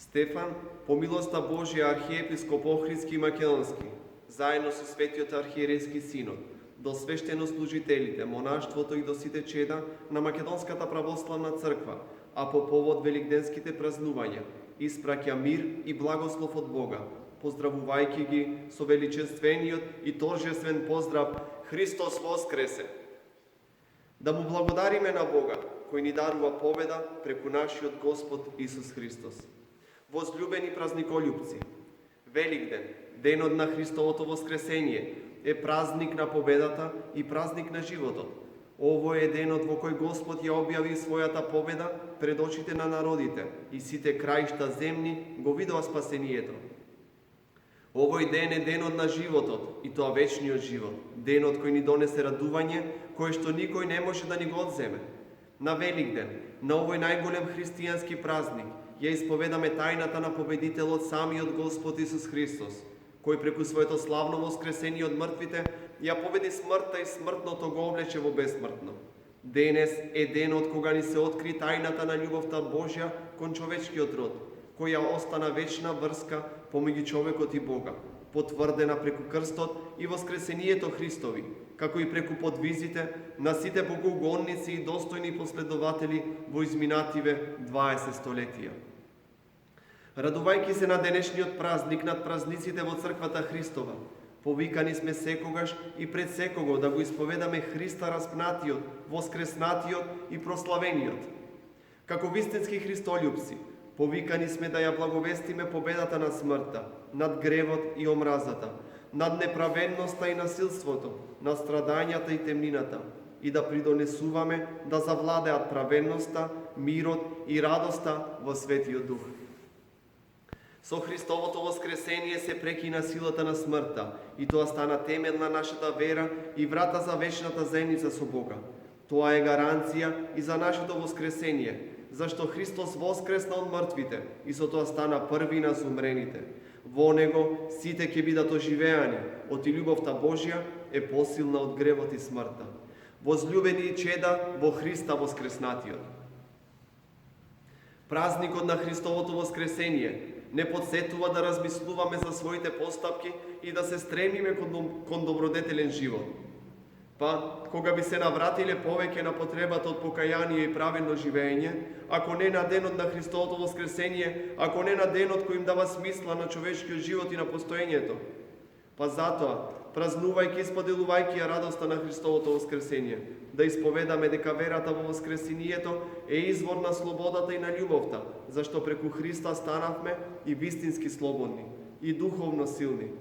Стефан, по милоста Божија архиепископ Охридски и Македонски, заедно со Светиот архиерейски синод, до свештенослужителите, монаштвото и до сите чеда на Македонската православна црква, а по повод великденските празнувања, испраќа мир и благослов од Бога, поздравувајќи ги со величествениот и торжествен поздрав Христос воскресе! Да му благодариме на Бога, кој ни дарува победа преку нашиот Господ Исус Христос. Возлюбени празниколюбци, Великден, денот на Христовото воскресение, е празник на победата и празник на животот. Овој е денот во кој Господ ја објави својата победа пред очите на народите и сите краишта земни го видува спасението. Овој ден е денот на животот и тоа вечниот живот, денот кој ни донесе радување, кое што никој не може да ни го одземе. На Великден, на овој најголем христијански празник, ја исповедаме тајната на победителот самиот Господ Исус Христос, кој преку своето славно воскресение од мртвите ја победи смртта и смртното го облече во бесмртно. Денес е денот кога ни се откри тајната на љубовта Божја кон човечкиот род, која остана вечна врска помеѓу човекот и Бога, потврдена преку крстот и воскресението Христови, како и преку подвизите на сите богоугодници и достојни последователи во изминативе 20 столетија. Радувајќи се на денешниот празник над празниците во црквата Христова, повикани сме секогаш и пред секого да го исповедаме Христа распнатиот, воскреснатиот и прославениот. Како вистински христолюбци, повикани сме да ја благовестиме победата над смртта, над гревот и омразата, над неправедноста и насилството, над страдањата и темнината, и да придонесуваме да завладеат праведноста, мирот и радоста во Светиот Дух. Со Христовото воскресение се прекина силата на смртта и тоа стана темел на нашата вера и врата за вечната заедница со Бога. Тоа е гаранција и за нашето воскресение, зашто Христос воскресна од мртвите и со тоа стана први на умрените. Во Него сите ќе бидат оживеани, оти љубовта Божја е посилна од гревот и смртта. Возлюбени чеда во Христа воскреснатиот. Празникот на Христовото воскресение не подсетува да размислуваме за своите постапки и да се стремиме кон добродетелен живот. Па, кога би се навратиле повеќе на потребата од покаяние и праведно живење, ако не на денот на Христовото воскресение, ако не на денот кој им дава смисла на човечкиот живот и на постоењето. Па затоа, празнувајќи и споделувајќи ја радоста на Христовото воскресение, да исповедаме дека верата во воскресението е извор на слободата и на љубовта, зашто преку Христа станавме и вистински слободни, и духовно силни.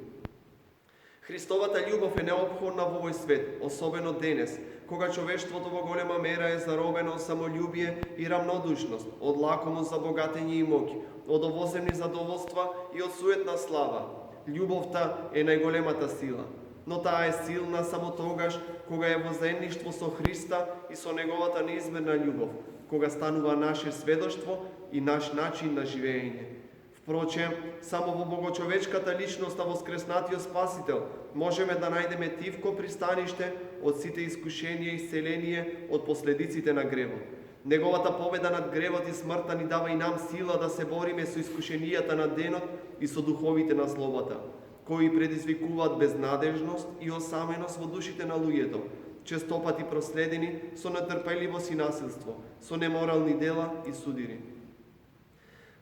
Христовата љубов е неопходна во овој свет, особено денес, кога човештвото во голема мера е заробено од самољубие и рамнодушност, од лакомост за богатење и моќ, од овоземни задоволства и од суетна слава. Љубовта е најголемата сила, но таа е силна само тогаш кога е во заедништво со Христа и со Неговата неизмерна љубов, кога станува наше сведоштво и наш начин на живење. Впрочем, само во богочовечката личност на воскреснатиот Спасител можеме да најдеме тивко пристаниште од сите искушенија и исцеление од последиците на гревот. Неговата победа над гревот и смртта ни дава и нам сила да се бориме со искушенијата на денот и со духовите на злобата, кои предизвикуваат безнадежност и осаменост во душите на луѓето, честопати проследени со нетрпеливост и насилство, со неморални дела и судири.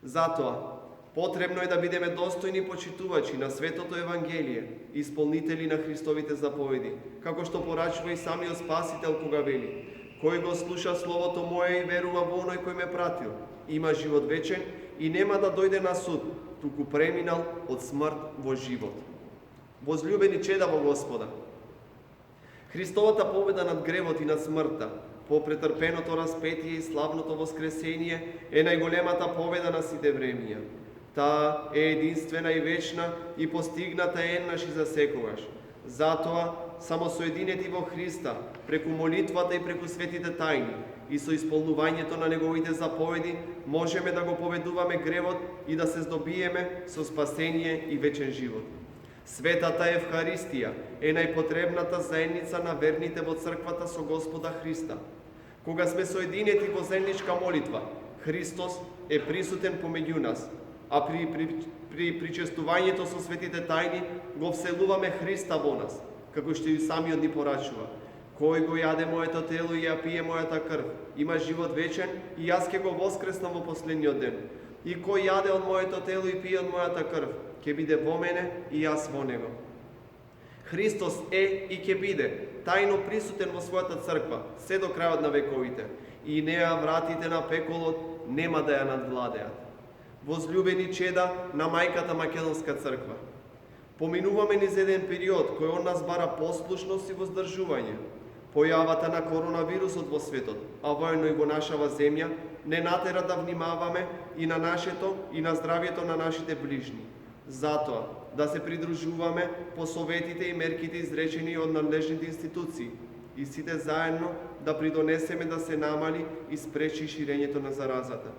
Затоа, потребно е да бидеме достојни почитувачи на Светото Евангелие, исполнители на Христовите заповеди, како што порачува и самиот Спасител кога вели: кој го слуша Словото Мое и верува во Оној кој ме пратил, има живот вечен и нема да дојде на суд, туку преминал од смрт во живот. Возлюбени чеда во Господа, Христовата победа над гревот и над смртта, по претрпеното распетие и славното воскресение, е најголемата победа на сите времиња. Таа е единствена и вечна и постигната еднаш и за секогаш. Затоа, само соединети во Христа, преку молитвата и преку светите тајни и со исполнувањето на Неговите заповеди, можеме да го победуваме гревот и да се здобиеме со спасение и вечен живот. Светата Евхаристија е најпотребната заедница на верните во црквата со Господа Христа. Кога сме соединети во заедничка молитва, Христос е присутен помеѓу нас. а при причестувањето со светите тајни го вселуваме Христа во нас, како што и самиот ни порачува. Кој го јаде моето тело и ја пие мојата крв, има живот вечен и јас ќе го воскреснам во последниот ден. И кој јаде од моето тело и пие од мојата крв, ќе биде во мене и јас во него. Христос е и ќе биде тајно присутен во својата црква, се до крајот на вековите, и неа вратите на пеколот нема да ја надвладеат. Возлюбени чеда на мајката Македонска црква, поминуваме низ еден период кој од нас бара послушност и воздржување. Појавата на коронавирусот во светот, а воено и во нашава земја, не натера да внимаваме и на нашето и на здравјето на нашите ближни. Затоа, да се придружуваме по советите и мерките изречени од надлежните институции и сите заедно да придонесеме да се намали и спречи ширењето на заразата.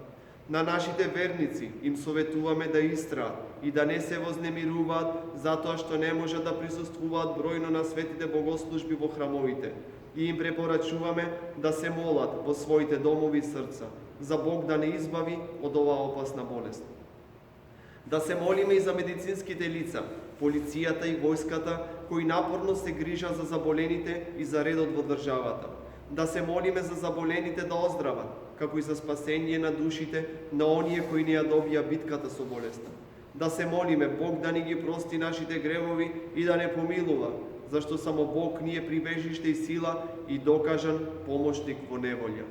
На нашите верници им советуваме да истраат и да не се вознемируваат затоа што не можат да присуствуваат бројно на светите богослужби во храмовите, и им препорачуваме да се молат во своите домови и срца, за Бог да не избави од оваа опасна болест. Да се молиме и за медицинските лица, полицијата и војската, кои напорно се грижат за заболените и за редот во државата. Да се молиме за заболените да оздрават, како и за спасение на душите на оние кои не ја добија битката со болеста. Да се молиме Бог да ни ги прости нашите гревови и да не помилува, зашто само Бог ни е прибежиште и сила и докажан помошник во неволја.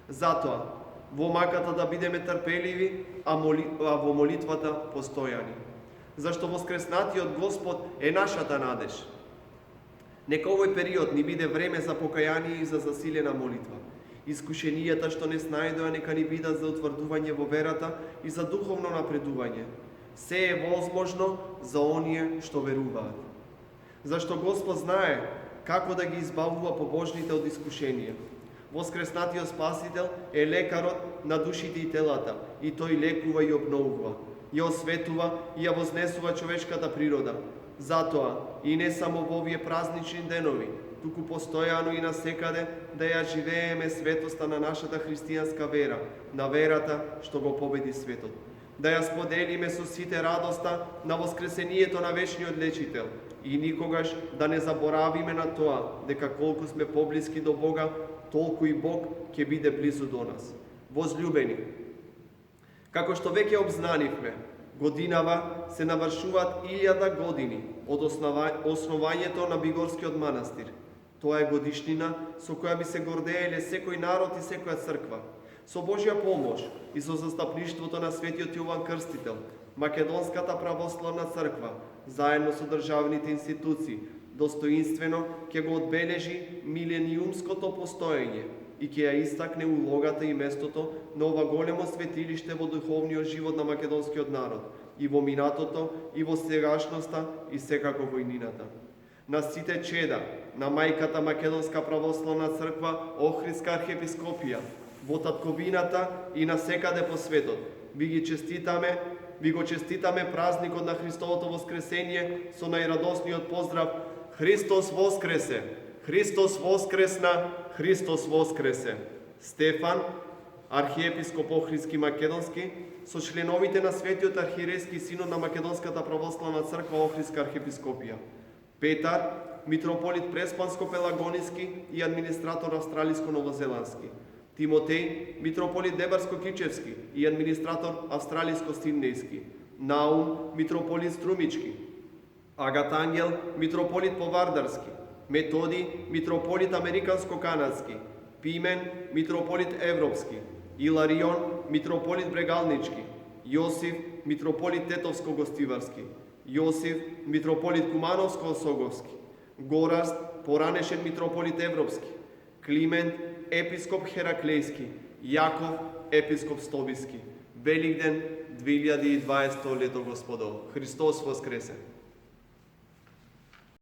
Затоа, во маката да бидеме трпеливи, а во молитвата постојани. Зашто воскреснатиот Господ е нашата надеж. Нека овој период ни биде време за покаяние и за засилена молитва. Искушенијата што не снајдоа нека ни бидат за утврдување во верата и за духовно напредување. Се е возможно за оние што веруваат. Зашто Господ знае како да ги избавува побожните од искушенија. Воскреснатиот Спасител е лекарот на душите и телата, и тој лекува и обновува, ја осветува и ја вознесува човечката природа. Затоа, и не само во овие празнични денови, туку постојано и насекаде да ја живееме светоста на нашата христијанска вера, на верата што го победи светот. Да ја споделиме со сите радоста на воскресението на вечниот лечител и никогаш да не заборавиме на тоа дека колку сме поблиски до Бога, толку и Бог ќе биде близу до нас. Возлюбени, како што веќе обзнанивме, годинава се навршуваат 1000 години од основањето на Бигорскиот манастир. Тоа е годишнина со која би се гордееле секој народ и секоја црква. Со Божја помош и со застапништвото на светиот Јован Крстител, Македонската православна црква, заедно со државните институции, достоинствено ќе го одбележи милениумското постоење и ќе ја истакне улогата и местото на ова големо светилиште во духовниот живот на македонскиот народ, и во минатото, и во сегашноста, и секако во иднината. На сите чеда на мајката Македонска православна црква Охридска архиепископија, во татковината и на секаде по светот, ви го честитаме празникот на Христовото воскресение со најрадосниот поздрав: Христос воскресе! Христос воскресна! Христос воскресе! Стефан, архиепископ Охридски македонски, со членовите на Светиот архиерейски синод на Македонската православна црква Охридска архиепископија. Петар, митрополит Преспанско-Пелагониски и администратор австралиско-новозеландски. Тимотеј, митрополит Дебарско-Кичевски и администратор австралиско-стинејски. Наум, митрополит Струмички. Агатангел, митрополит Повардарски. Методи, митрополит Американско-Канадски. Пимен, митрополит Европски. Иларион, митрополит Брегалнички. Јосиф, митрополит Тетовско-Гостиварски. Јосиф, митрополит Кумановско-Осоговски. Гораст, поранешен митрополит Европски. Климент, епископ Хераклејски. Јаков, епископ Стобиски. Великден 2020 лето Господово. Христос воскресе!